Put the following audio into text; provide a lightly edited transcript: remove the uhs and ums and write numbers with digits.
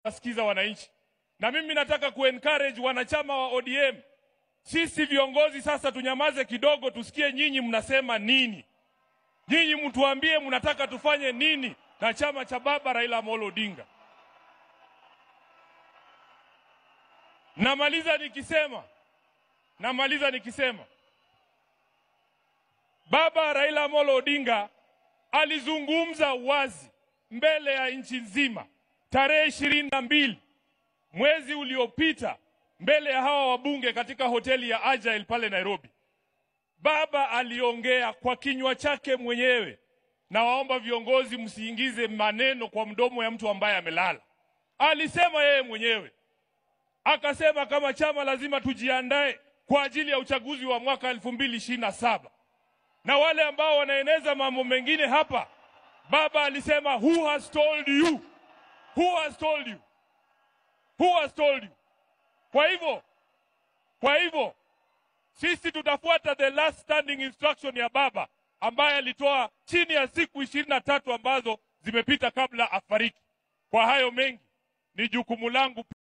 Nasikiza wananchi. Na mimi nataka kuencourage wanachama wa ODM. Sisi viongozi sasa tunyamaze kidogo, tusikie nyinyi mnasema nini. Nyinyi mtuambie mnataka tufanye nini na chama cha baba Raila Amolo Odinga. Namaliza nikisema baba Raila Amolo Odinga alizungumza wazi mbele ya nchi nzima tarehe 22 mwezi uliopita mbele ya hawa wabunge katika hoteli ya Agile pale Nairobi. Baba aliongea kwa kinywa chake mwenyewe, na waomba viongozi msiingize maneno kwa mdomo ya mtu ambaye amelala. Alisema yeye mwenyewe, akasema kama chama lazima tujiandae kwa ajili ya uchaguzi wa mwaka 2027. Na wale ambao wanaeneza mambo mengine hapa, baba alisema who has told you? Who has told you? Who has told you? Kwa hivyo sisi tutafuata the last standing instruction ya baba ambaye alitoa chini ya siku 23 ambazo zimepita kabla afariki. Kwa hayo mengi ni jukumu langu